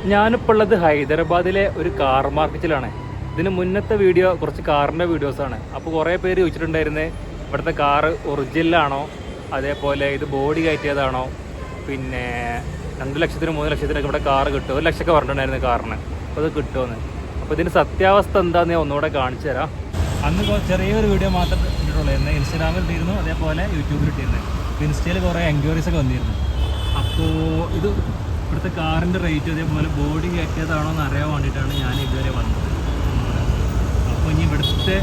ഞാനിപ്പോൾ ഉള്ളത് ഹൈദരാബാദിലെ ഒരു കാർ മാർക്കറ്റിലാണ്. ഇതിന് മുന്നത്തെ വീഡിയോ കുറച്ച് കാറിൻ്റെ വീഡിയോസാണ്. അപ്പോൾ കുറേ പേര് ചോദിച്ചിട്ടുണ്ടായിരുന്നത് ഇവിടുത്തെ കാറ് ഒറിജിനലാണോ, അതേപോലെ ഇത് ബോഡി കയറ്റിയതാണോ, പിന്നെ 2 ലക്ഷത്തിന് 3 ലക്ഷത്തിനൊക്കെ ഇവിടെ കാറ് കിട്ടും, 1 ലക്ഷമൊക്കെ പറഞ്ഞിട്ടുണ്ടായിരുന്നു കാറിന്. അപ്പോൾ അത് കിട്ടുമെന്ന്. അപ്പോൾ ഇതിൻ്റെ സത്യാവസ്ഥ എന്താണെന്ന് ഞാൻ ഒന്നുകൂടെ കാണിച്ചു തരാം. അന്ന് ചെറിയൊരു വീഡിയോ മാത്രം ഇട്ടിട്ടുള്ളൂ. എന്നാൽ ഇൻസ്റ്റാഗ്രാമിൽ ഇട്ടിരുന്നു, അതേപോലെ യൂട്യൂബിൽ ഇട്ടിരുന്നു. അപ്പോൾ ഇൻസ്റ്റയിൽ കുറേ എൻക്വയറീസൊക്കെ വന്നിരുന്നു. അപ്പോൾ ഇത് ഇവിടുത്തെ കാറിൻ്റെ റേറ്റ് അതേപോലെ ബോഡി കയറ്റിയതാണോ എന്ന് അറിയാൻ വേണ്ടിയിട്ടാണ് ഞാൻ ഇതുവരെ വന്നത്. അപ്പോൾ ഇനി ഇവിടുത്തെ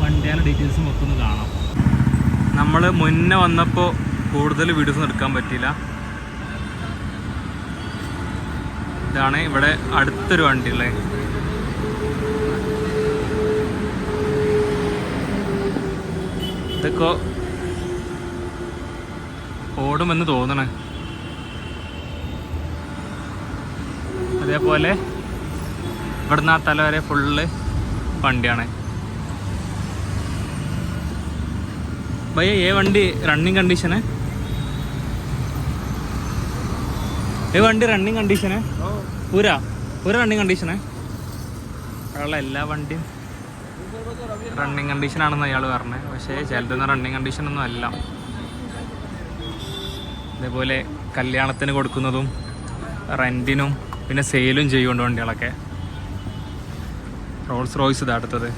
വണ്ടിയുടെ ഡീറ്റെയിൽസ് മൊത്തം ഒന്ന് കാണാം. നമ്മൾ മുന്നേ വന്നപ്പോൾ കൂടുതൽ വീഡിയോസ് എടുക്കാൻ പറ്റിയില്ല. ഇതാണ് ഇവിടെ അടുത്തൊരു വണ്ടിയുള്ളത്. ഇതൊക്കെ ഓടുമെന്ന് തോന്നണേ. അതേപോലെ ഇവിടുന്ന് ആ തല വരെ ഫുള്ള് വണ്ടിയാണ്. भैया ये वंडी रनिंग कंडीशन है? ये वंडी रनिंग कंडीशन है? पूरा रनिंग कंडीशन है? അയാളുടെ എല്ലാ വണ്ടിയും റണ്ണിങ് കണ്ടീഷനാണെന്ന് അയാൾ പറഞ്ഞത്. പക്ഷേ ചിലതൊന്നും റണ്ണിങ് കണ്ടീഷനൊന്നും അല്ല. അതേപോലെ കല്യാണത്തിന് കൊടുക്കുന്നതും റെൻറ്റിനും പിന്നെ സെയിലും ചെയ്യുന്നുണ്ട് വണ്ടികളൊക്കെ. റോൾസ് റോയ്സ് ഇതാ അടുത്തത്.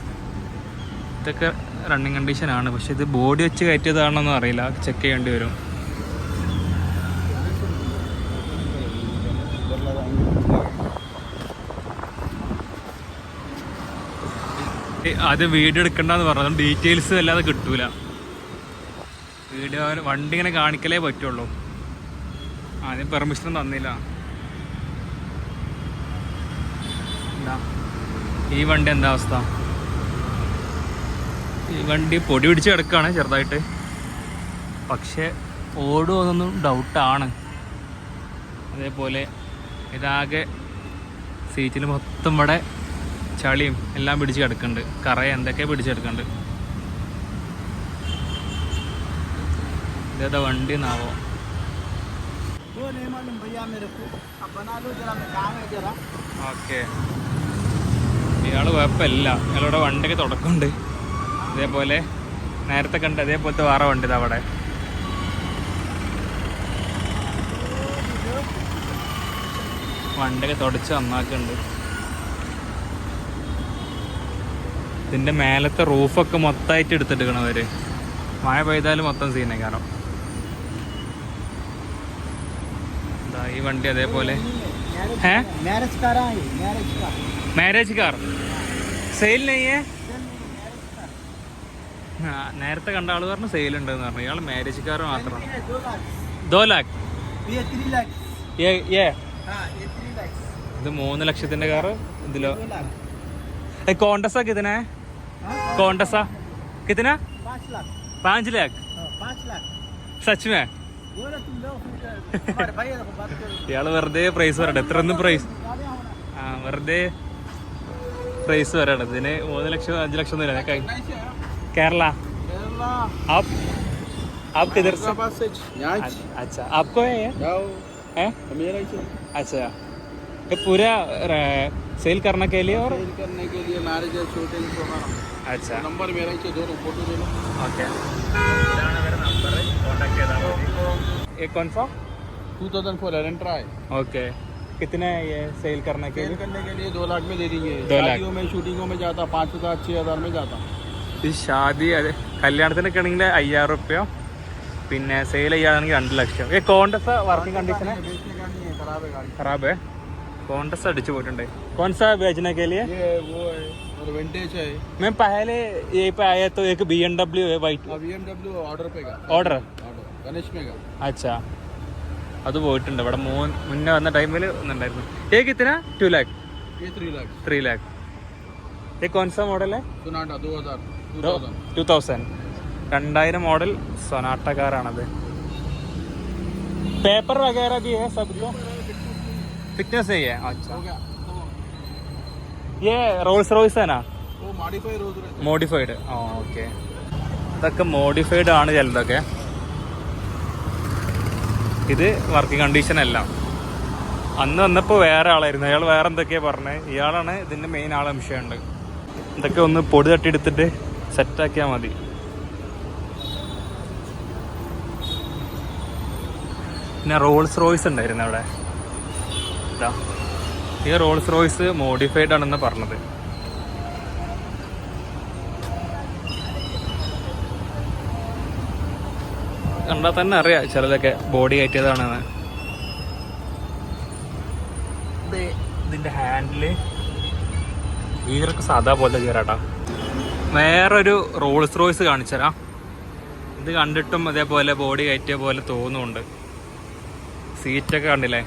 ഇതൊക്കെ റണ്ണിങ് കണ്ടീഷനാണ്. പക്ഷെ ഇത് ബോഡി വെച്ച് കയറ്റിയതാണെന്നൊന്നും അറിയില്ല, ചെക്ക് ചെയ്യേണ്ടി വരും. അത് വീഡിയോ എടുക്കണ്ടെന്ന് പറഞ്ഞു. ഡീറ്റെയിൽസ് അല്ലാതെ കിട്ടൂല. വീഡിയോ വണ്ടി ഇങ്ങനെ കാണിക്കലേ പറ്റുള്ളൂ. ആദ്യം പെർമിഷൻ തന്നില്ല. ഈ വണ്ടി എന്താ അവസ്ഥ? ഈ വണ്ടി പൊടി പിടിച്ച് കിടക്കുകയാണ് ചെറുതായിട്ട്. പക്ഷേ ഓടുമെന്നൊന്നും ഡൗട്ടാണ്. അതേപോലെ ഇതാകെ സീറ്റിൽ മൊത്തം ഇവിടെ ചളിയും എല്ലാം പിടിച്ച് കിടക്കുന്നുണ്ട്. കറ എന്തൊക്കെ പിടിച്ചെടുക്കുന്നുണ്ട്. ഇതേതാ വണ്ടി എന്നാവോ? ഓക്കെ, ഇയാൾ കുഴപ്പമില്ല. ഇയാളുടെ വണ്ടിയൊക്കെ തുടക്കമുണ്ട്. അതേപോലെ നേരത്തെ കണ്ട് അതേപോലത്തെ വേറെ വണ്ടി അവിടെ. വണ്ടിയൊക്കെ തുടച്ച് നന്നാക്കുന്നുണ്ട്. ഇതിൻ്റെ മേലത്തെ റൂഫൊക്കെ മൊത്തമായിട്ട് എടുത്തിട്ടിരിക്കണം അവർ. മഴ പെയ്താലും മൊത്തം സീനെ കാരണം. എന്താ ഈ വണ്ടി അതേപോലെ മാരേജ് കാർ സെയിൽ നെയ്യേ. നേരത്തെ കണ്ട ആള് പറഞ്ഞു സെയിൽ ഉണ്ടെന്ന് പറഞ്ഞു. ഇയാൾ മാരേജ് കാർ മാത്രം. 2 लाख ഇത് 3 ലക്ഷത്തിന്റെ കാറ്. ഇതിലോ കോണ്ടസ കിतना है? കോണ്ടസ कितना? 5 लाख. Such may? ഇയാള് വെറുതെ പ്രൈസ് പറയട്ടെ. എത്രയൊന്നും പ്രൈസ് വെറുതെ പ്രൈസ് വരാണ്. ഇതിന് 3 ലക്ഷം 5 ലക്ഷം ഒന്നും ഇല്ല. केरला आप किधर से? अच्छा, आपको है ये? अच्छा, ये पूरा सेल करने के लिए और करने के लिए मैरिज शूटिंग प्रोग्राम. अच्छा, नंबर मेरा ही दोनों फोटो ले लो. ओके, इधर मेरा नंबर है, कांटेक्ट किया था. ये कौन सा? 2004 एलेंट्रा है. ओके, कितने है ये सेल करने के लिए? 2 लाख में दे देंगे. शादियों में शूटिंगों में जाता 5,000 6,000 में जाता. ഈ ഷാദി കല്യാണത്തിനൊക്കെ ആണെങ്കിൽ 5,000 റുപ്യ, പിന്നെ സെയിൽ ചെയ്യുകയാണെങ്കിൽ 2 ലക്ഷം. ഈ കോണ്ടസ വർക്കിംഗ് കണ്ടീഷൻ ഖറാബ് है? കോണ്ടസ അടിച്ചു പോയിട്ടുണ്ട്. कौन सा बेचने के लिए? ये वो है और विंटेज है. मैं पहले यहीं पे आया तो एक BMW है वाइट. BMW ऑर्डर पे का ഓർഡർ गणेश में का. अच्छा, അത് പോയിട്ടുണ്ട്. ഇവിടെ മുന്നേ വന്ന ടൈമിൽ ഒന്നുണ്ടായിരുന്നു. ये कितना? 2 लाख. ये 3 लाख. 3 लाख. ये कौन सा मॉडल है? सोनाटा 2000. 2000 मॉडल सोनाटा കാറാണത്. पेपर वगैरह भी है सबको? फिटनेस है ये? अच्छा, ये रोल्स रॉयस है ना? वो मॉडिफाइड रोल्स रॉयस. മോഡിഫൈഡ്. ആ ഓക്കെ, ഇതൊക്കെ മോഡിഫൈഡ് ആണ് ചിലതൊക്കെ. ഇത് വർക്കിംഗ് കണ്ടീഷൻ അല്ല. അന്ന് വന്നപ്പോൾ വേറെ ആളായിരുന്നു, അയാൾ വേറെ എന്തൊക്കെയാ പറഞ്ഞത്. ഇയാളാണ് ഇതിന്റെ മെയിൻ ആളെ വിഷയമുണ്ട്. ഇതൊക്കെ ഒന്ന് പൊടി തട്ടിയെടുത്തിട്ട് സെറ്റാക്കിയാൽ മതി. പിന്നെ റോൾസ് റോയ്സ് ഉണ്ടായിരുന്നു അവിടെ. ഇതാ ഈ റോൾസ് റോയ്സ് മോഡിഫൈഡ് ആണെന്ന് പറഞ്ഞത്. കണ്ടാൽ തന്നെ അറിയാം ചിലതൊക്കെ ബോഡി കയറ്റിയതാണെന്ന്. ഇതിന്റെ ഹാൻഡില് ഗിയറൊക്കെ സാധാ പോലത്തെ ഗിയറാട്ടാ. വേറൊരു റോൾസ് റോയ്സ് കാണിച്ചുതരാം. ഇത് കണ്ടിട്ടും അതേപോലെ ബോഡി കയറ്റിയ പോലെ തോന്നുന്നുണ്ട്. സീറ്റൊക്കെ കണ്ടില്ലേ,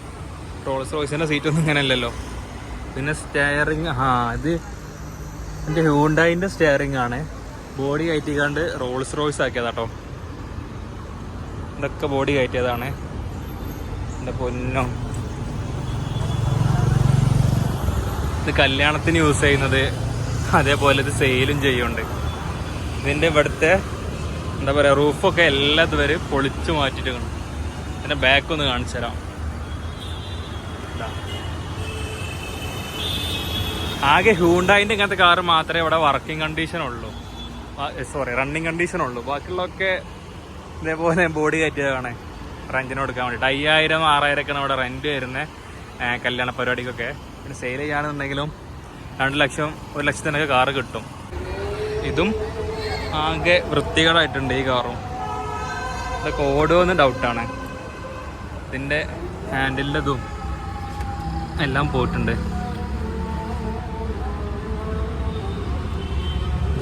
റോൾസ് റോയ്സിന്റെ സീറ്റൊന്നും ഇങ്ങനെ അല്ലല്ലോ. പിന്നെ സ്റ്റെയറിങ്, ഇത് എൻ്റെ ഹ്യൂണ്ടായിൻ്റെ സ്റ്റെയറിങ് ആണ്. ബോഡി കയറ്റിക്കാണ്ട് റോൾസ് റോയ്സ് ആക്കിയതാട്ടോ. ഇതൊക്കെ ബോഡി കയറ്റിയതാണ്. എൻ്റെ പൊന്നോ, ഇത് കല്യാണത്തിന് യൂസ് ചെയ്യുന്നത്, അതേപോലെ ഇത് സെയിലും ചെയ്യുന്നുണ്ട്. ഇതിൻ്റെ ഇവിടുത്തെ എന്താ പറയുക, റൂഫൊക്കെ എല്ലാ ഇതുവരെ പൊളിച്ചു മാറ്റിയിട്ട് കാണും. പിന്നെ ബാക്കൊന്ന് കാണിച്ചു തരാം. ആകെ ഹ്യൂണ്ടായിൻ്റെ ഇങ്ങനത്തെ കാറ് മാത്രമേ ഇവിടെ വർക്കിംഗ് കണ്ടീഷൻ ഉള്ളൂ, റണ്ണിങ് കണ്ടീഷൻ ഉള്ളൂ. ബാക്കിയുള്ളതൊക്കെ ഇതേപോലെ ബോഡി കയറ്റിയതാണ് റെന്റിന് കൊടുക്കാൻ വേണ്ടിയിട്ട്. 5000-6000 ഒക്കെയാണ് ഇവിടെ റെന്റ് വരുന്നത് കല്യാണ പരിപാടിക്കൊക്കെ. പിന്നെ സെയിൽ ചെയ്യാണെന്നുണ്ടെങ്കിലും 2 ലക്ഷം 1 ലക്ഷത്തിനൊക്കെ കാറ് കിട്ടും. ഇതും ആകെ വൃത്തികേടായിട്ടുണ്ട് ഈ കാറും. ഇതൊക്കെ ഓടുമെന്ന് ഡൗട്ടാണ്. ഇതിൻ്റെ ഹാൻഡിലിൻ്റെ ഇതും എല്ലാം പോയിട്ടുണ്ട്.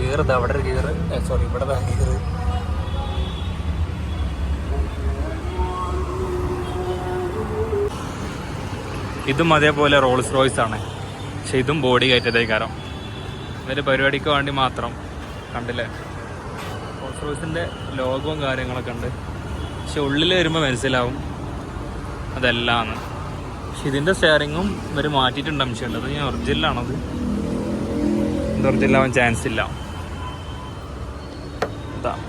ഗിയർ ഇത് അവിടെ ഒരു ഗിയർ, സോറി ഇവിടെ ഗിയർ. ഇതും അതേപോലെ റോൾസ് റോയ്സ് ആണ്, പക്ഷെ ഇതും ബോഡി കയറ്റതേ കാരണം ഇവര് പരിപാടിക്ക് വേണ്ടി മാത്രം. കണ്ടില്ലേ, റോൾസ് റോയ്സിൻ്റെ ലോഗവും കാര്യങ്ങളൊക്കെ ഉണ്ട്, പക്ഷെ ഉള്ളിൽ വരുമ്പോൾ മനസ്സിലാവും അതെല്ലാമാണ്. പക്ഷെ ഇതിൻ്റെ സ്റ്റെയറിങ്ങും ഇവർ മാറ്റിയിട്ടുണ്ട് അംശമുണ്ട്. അത് ഞാൻ ഒറിജിനലാണത്, ഇത് ഒറിജിനലാവാൻ ചാൻസ് ഇല്ല.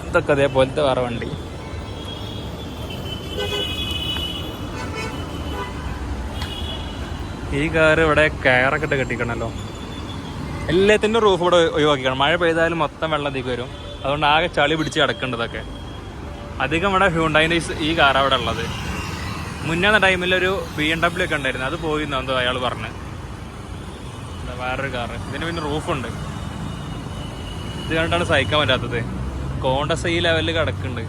ഇതൊക്കെ അതേപോലത്തെ വേറെ വണ്ടി. ഈ കാറ് ഇവിടെ കയറൊക്കെ ഇട്ട് കെട്ടിക്കണല്ലോ. എല്ലാത്തിൻ്റെ റൂഫ് ഇവിടെ ഒഴിവാക്കിക്കണം. മഴ പെയ്താലും മൊത്തം വെള്ളത്തേക്ക് വരും. അതുകൊണ്ട് ആകെ ചളി പിടിച്ച് കിടക്കേണ്ടതൊക്കെ. അധികം ഇവിടെ ഹ്യൂണ്ടായിൻ്റെ ഈ കാറാണ് അവിടെ ഉള്ളത്. മുന്നേ ടൈമിലൊരു BMW ഒക്കെ ഉണ്ടായിരുന്നു, അത് പോയിന്ന് എന്തോ അയാൾ പറഞ്ഞ്. വേറൊരു കാറ്, ഇതിന് പിന്നെ റൂഫുണ്ട്. ഇത് കണ്ടിട്ടാണ് സഹിക്കാൻ പറ്റാത്തത്. കോണ്ടസ് ഈ ലെവലിൽ കിടക്കുന്നുണ്ട്.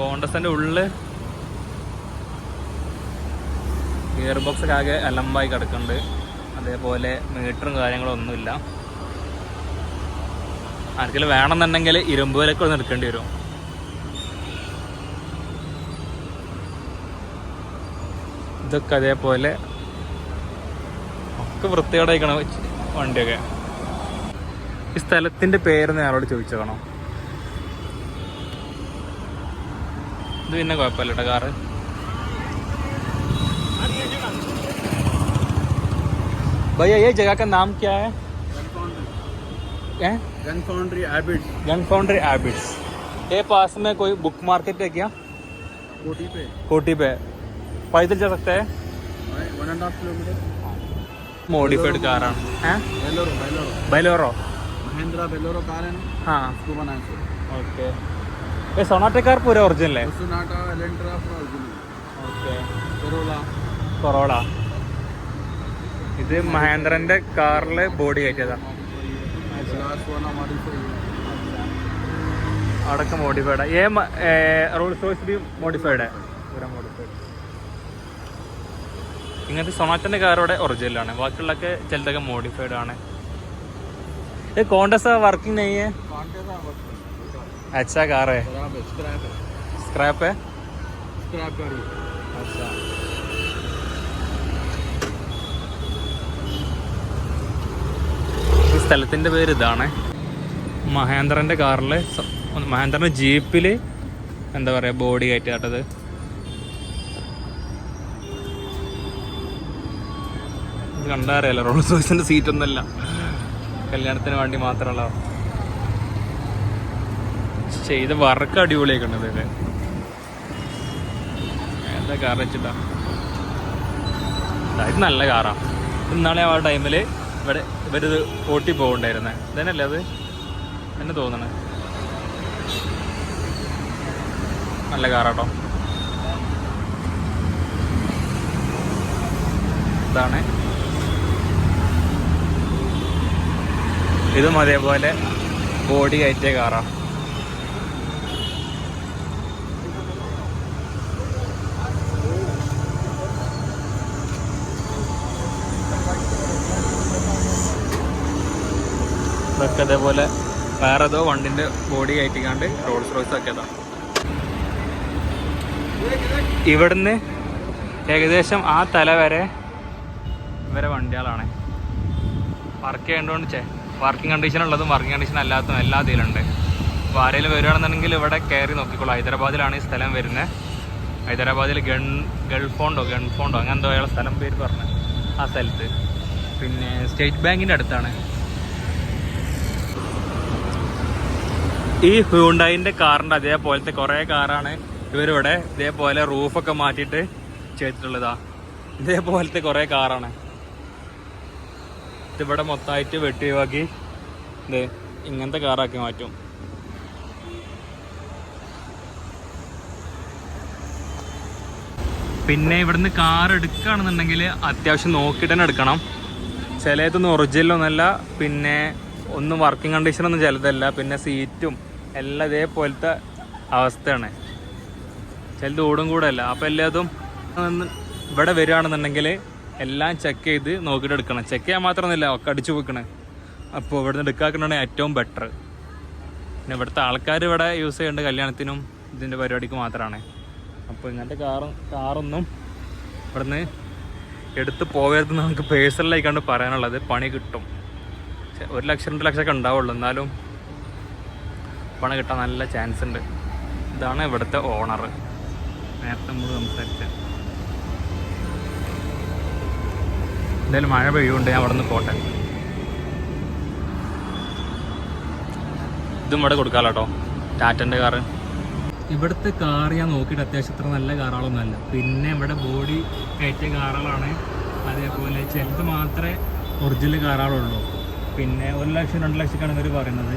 കോണ്ടസിൻ്റെ ഉള്ളിൽ ഗിയർ ബോക്സ് ഒക്കെ ആകെ അലമ്പായി കിടക്കുന്നുണ്ട്. അതേപോലെ മീറ്ററും കാര്യങ്ങളും ഒന്നുമില്ല. ആർക്കെങ്കിലും വേണമെന്നുണ്ടെങ്കിൽ ഇരുമ്പ് വിലക്ക് ഒന്ന് എടുക്കേണ്ടി വരും. ഇതൊക്കെ അതേപോലെ ഒക്കെ വൃത്തികേടായിക്കണം വണ്ടിയൊക്കെ. ഈ സ്ഥലത്തിന്റെ പേരൊന്ന് ഞാനോട് ചോദിച്ചോക്കണം. ഇത് പിന്നെ കുഴപ്പമില്ല കേട്ടോ കാറ്. भैया ये जगह का नाम क्या है? Gun foundry Abids. Gun foundry Abids. ये पास में कोई बुक मार्केट है क्या? कोटी पे पैदल जा सकता है? 1.5 किलोमीटर। मॉडिफाइड कार है, बेलोरो महिंद्रा बेलोरो कार है ना। हाँ, उसको बनाया थे। ओके। ये सोनाटा कार पूरे ओरिजिनल है? सोनाटा, एलेंट्रा पूरा ओरिजिनल। ओके। कोरोला ഇത് മഹേന്ദ്രന്റെ കാറില് ബോഡി കയറ്റിയതാണ്. അടക്കം മോഡിഫൈഡ്. ये रोल्स रॉयस भी മോഡിഫൈഡ് है, पूरा മോഡിഫൈഡ്. ഇങ്ങനത്തെ സൊനാറ്റന്റെ കാർ ഇവിടെ ഒറിജിനലാണ്, ബാക്കിയുള്ളൊക്കെ ചിലതൊക്കെ മോഡിഫൈഡ് ആണ്. ये कौन सा वर्किंग नहीं है? अच्छा कार है, स्क्रैप है। अच्छा, സ്ഥലത്തിൻ്റെ പേര് ഇതാണ്. മഹേന്ദ്രൻ്റെ കാറിൽ, മഹേന്ദ്രൻ്റെ ജീപ്പിൽ എന്താ പറയുക ബോഡി കയറ്റാട്ടത്. ഇത് കണ്ടാൽ അറിയാലോ, റോൾസ് റോയ്സിൻ്റെ സീറ്റൊന്നുമല്ല, കല്യാണത്തിന് വേണ്ടി മാത്രമുള്ള. ചെയ്ത വർക്ക് അടിപൊളിയാക്കണത്. ഇത് എന്താ കാർ വെച്ചിട്ടാ ഇത് നല്ല കാറാണ്. ഇന്നാളെ ആ ടൈമിൽ ഇവരിത് ഓട്ടി പോകണ്ടായിരുന്നേ. ഇതന്നെയല്ലേ അത് എന്നെ തോന്നണേ. നല്ല കാറാട്ടോ. ഇതാണ്. ഇതും അതേപോലെ ബോഡി കയറ്റിയ കാറാണ്. ഇതൊക്കെ അതേപോലെ വേറെ ഏതോ വണ്ടിൻ്റെ ബോഡി കയറ്റിക്കാണ്ട് റോൾസ് റോയ്സ് ആക്കിയതാണ്. ഇവിടുന്ന് ഏകദേശം ആ തല വരെ ഇവരെ വണ്ടികളാണ്. വർക്ക് ചെയ്യേണ്ടതുകൊണ്ട് വർക്കിംഗ് കണ്ടീഷൻ ഉള്ളതും വർക്കിംഗ് കണ്ടീഷൻ അല്ലാത്തതും എല്ലാ ഇതിലുണ്ട്. അപ്പോൾ ആരെങ്കിലും വരികയാണെന്നുണ്ടെങ്കിൽ ഇവിടെ കയറി നോക്കിക്കോളൂ. ഹൈദരാബാദിലാണ് ഈ സ്ഥലം വരുന്നത്. ഹൈദരാബാദിൽ ഗൾഫോണ്ടോ അങ്ങനെ എന്തോ അയാളെ സ്ഥലം പേര് പറഞ്ഞു ആ സ്ഥലത്ത്. പിന്നെ സ്റ്റേറ്റ് ബാങ്കിൻ്റെ അടുത്താണ്. ഈ ഹ്യൂണ്ടായിൻ്റെ കാറിൻ്റെ അതേപോലത്തെ കുറേ കാറാണ് ഇവരിവിടെ ഇതേപോലെ റൂഫൊക്കെ മാറ്റിയിട്ട് ചെയ്തിട്ടുള്ളതാ. ഇതേപോലത്തെ കുറേ കാറാണ്. ഇതിവിടെ മൊത്തമായിട്ട് വെട്ടി ഒഴിവാക്കി ഇങ്ങനത്തെ കാറാക്കി മാറ്റും. പിന്നെ ഇവിടുന്ന് കാർ എടുക്കുകയാണെന്നുണ്ടെങ്കിൽ അത്യാവശ്യം നോക്കിയിട്ട് തന്നെ എടുക്കണം. ചിലതൊന്നും ഒറിജിനലൊന്നുമല്ല, പിന്നെ ഒന്നും വർക്കിംഗ് കണ്ടീഷനൊന്നും ചിലതല്ല, പിന്നെ സീറ്റും എല്ലാം ഇതേപോലത്തെ അവസ്ഥയാണ്. ചിലത് ഓടും കൂടെ അല്ല. അപ്പോൾ എല്ലാതും ഇവിടെ വരികയാണെന്നുണ്ടെങ്കിൽ എല്ലാം ചെക്ക് ചെയ്ത് നോക്കിയിട്ട് എടുക്കണം. ചെക്ക് ചെയ്യാൻ മാത്രമൊന്നുമില്ല, ഒക്കെ അടിച്ചു പോയിക്കണേ. അപ്പോൾ ഇവിടുന്ന് എടുക്കാക്കണതാണ് ഏറ്റവും ബെറ്റർ. പിന്നെ ഇവിടുത്തെ ആൾക്കാർ ഇവിടെ യൂസ് ചെയ്യേണ്ട കല്യാണത്തിനും ഇതിൻ്റെ പരിപാടിക്ക് മാത്രമാണ്. അപ്പോൾ ഇങ്ങനത്തെ കാറൊന്നും ഇവിടുന്ന് എടുത്ത് പോകരുതെന്ന് നമുക്ക് പേഴ്സണലായി കണ്ട് പറയാനുള്ളത്. പണി കിട്ടും. 1 ലക്ഷം 2 ലക്ഷമൊക്കെ ഉണ്ടാവുള്ളൂ, എന്നാലും പണി കിട്ടാൻ നല്ല ചാൻസ് ഉണ്ട്. ഇതാണ് ഇവിടുത്തെ ഓണർ. നേരത്തെ നമ്മൾ സംസാരിച്ച. എന്തായാലും മഴ പെയ്യുണ്ട്, ഞാൻ അവിടെ നിന്ന് പോട്ടെ. ഇതും ഇവിടെ കൊടുക്കാമല്ലോ കേട്ടോ, ടാറ്റൻ്റെ കാറ്. ഇവിടുത്തെ കാർ ഞാൻ നോക്കിയിട്ട് അത്യാവശ്യം ഇത്ര നല്ല കാറുകളൊന്നുമല്ല. പിന്നെ ഇവിടെ ബോഡി കയറ്റിയ കാറുകളാണ്. അതേപോലെ ചിലത് മാത്രമേ ഒറിജിനൽ കാറുകളുള്ളൂ. പിന്നെ 1 ലക്ഷം 2 ലക്ഷമൊക്കെയാണ് ഇവർ പറയുന്നത്.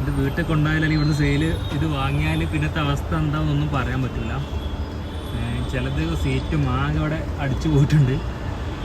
ഇത് വീട്ടിൽ കൊണ്ടുപോയാൽ അല്ലെങ്കിൽ ഇവിടുന്ന് സെയിൽ ഇത് വാങ്ങിയാൽ പിന്നത്തെ അവസ്ഥ എന്താണെന്നൊന്നും പറയാൻ പറ്റില്ല. ചിലത് സീറ്റും ആകെ അവിടെ അടിച്ചു പോയിട്ടുണ്ട്.